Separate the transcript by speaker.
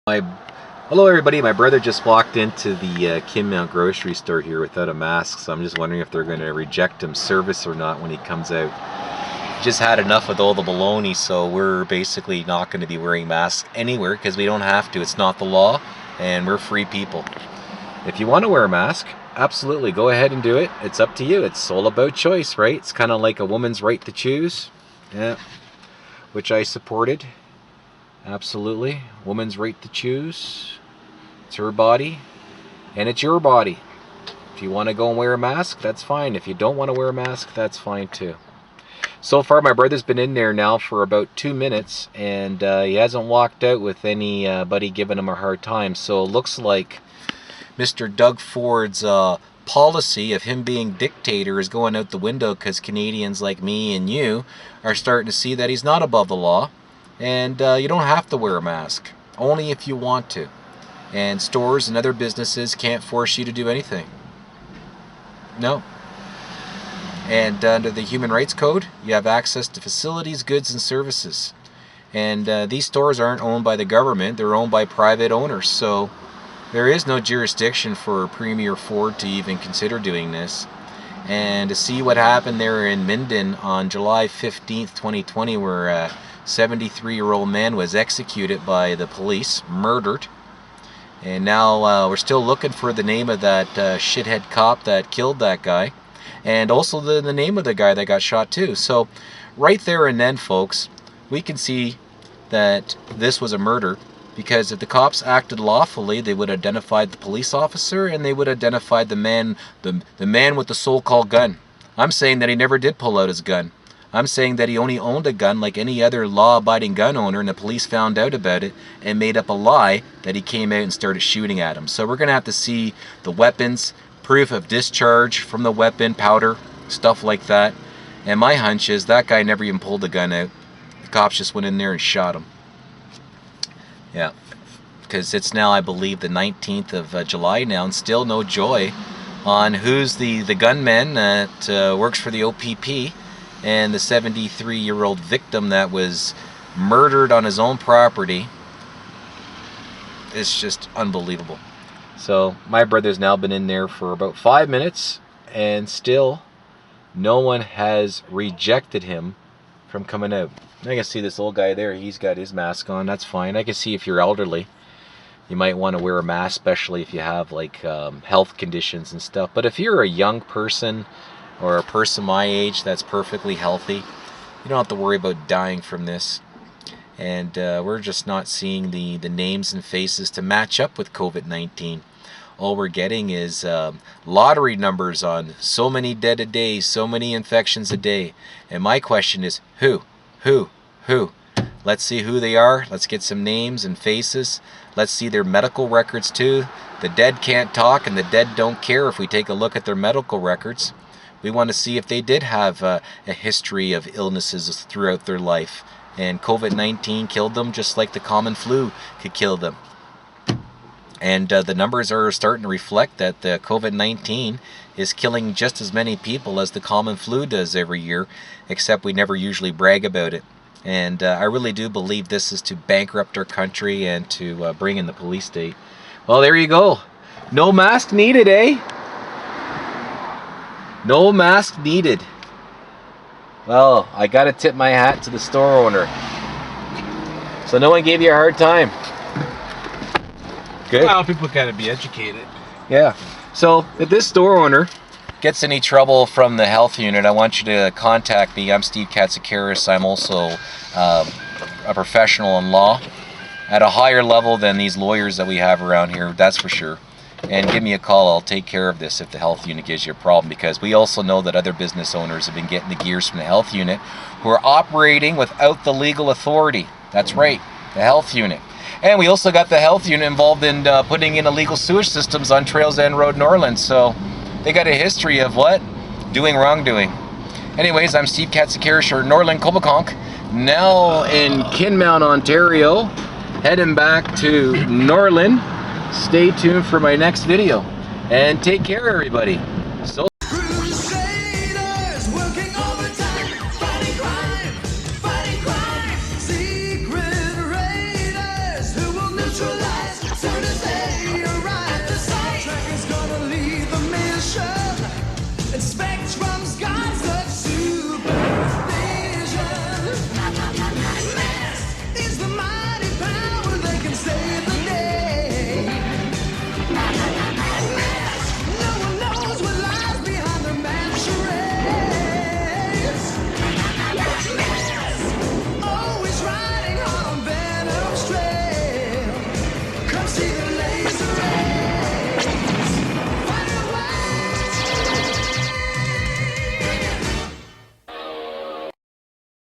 Speaker 1: Hello everybody, my brother just walked into the Kinmount grocery store here without a mask, so I'm just wondering if they're going to reject him service or not when he comes out. Just had enough with all the baloney, so we're basically not going to be wearing masks anywhere because we don't have to. It's not the law and we're free people. If you want to wear a mask, absolutely go ahead and do it. It's up to you. It's all about choice, right? It's kind of like a woman's right to choose, yeah, which I supported. Absolutely. Woman's right to choose. It's her body and it's your body. If you want to go and wear a mask, that's fine. If you don't want to wear a mask, that's fine too. So far my brother's been in there now for about 2 minutes and he hasn't walked out with anybody giving him a hard time. So it looks like Mr. Doug Ford's policy of him being dictator is going out the window because Canadians like me and you are starting to see that he's not above the law. And you don't have to wear a mask, only if you want to. And stores and other businesses can't force you to do anything. No. And under the Human Rights Code, you have access to facilities, goods, and services. And these stores aren't owned by the government, they're owned by private owners. So there is no jurisdiction for Premier Ford to even consider doing this. And to see what happened there in Minden on July 15th, 2020, where a 73-year-old man was executed by the police, murdered. And now we're still looking for the name of that shithead cop that killed that guy. And also the name of the guy that got shot too. So right there and then, folks, we can see that this was a murder. Because if the cops acted lawfully, they would have identified the police officer and they would have identified the man with the so-called gun. I'm saying that he never did pull out his gun. I'm saying that he only owned a gun like any other law-abiding gun owner, and the police found out about it and made up a lie that he came out and started shooting at him. So we're going to have to see the weapons, proof of discharge from the weapon, powder, stuff like that. And my hunch is that guy never even pulled the gun out. The cops just went in there and shot him. Yeah, because it's now, I believe, the 19th of July now, and still no joy on who's the gunman that works for the OPP and the 73-year-old victim that was murdered on his own property. It's just unbelievable. So my brother's now been in there for about 5 minutes, and still no one has rejected him from coming out. I can see this old guy there, he's got his mask on, that's fine. I can see if you're elderly, you might want to wear a mask, especially if you have like health conditions and stuff. But if you're a young person or a person my age that's perfectly healthy, you don't have to worry about dying from this. And we're just not seeing the names and faces to match up with COVID-19. All we're getting is lottery numbers on so many dead a day, so many infections a day. And my question is, who? Let's see who they are. Let's get some names and faces. Let's see their medical records too. The dead can't talk and the dead don't care. If we take a look at their medical records, we want to see if they did have a history of illnesses throughout their life. And COVID-19 killed them just like the common flu could kill them. And the numbers are starting to reflect that the COVID-19 is killing just as many people as the common flu does every year, except we never usually brag about it. And I really do believe this is to bankrupt our country and to bring in the police state. Well, there you go. No mask needed, eh? No mask needed. Well, I gotta tip my hat to the store owner. So no one gave you a hard time. Good.
Speaker 2: Well, people gotta be educated.
Speaker 1: Yeah. So if this store owner gets any trouble from the health unit, I want you to contact me. I'm Steve Katsikaris. I'm also a professional in law at a higher level than these lawyers that we have around here, that's for sure. And give me a call. I'll take care of this if the health unit gives you a problem, because we also know that other business owners have been getting the gears from the health unit who are operating without the legal authority. That's right, the health unit. And we also got the health unit involved in putting in illegal sewage systems on Trails End Road, Norland. So they got a history of what? Doing wrongdoing. Anyways, I'm Steve Katsikaris, or Norland, Coboconk, now in Kinmount, Ontario, heading back to Norland. Stay tuned for my next video. And take care, everybody.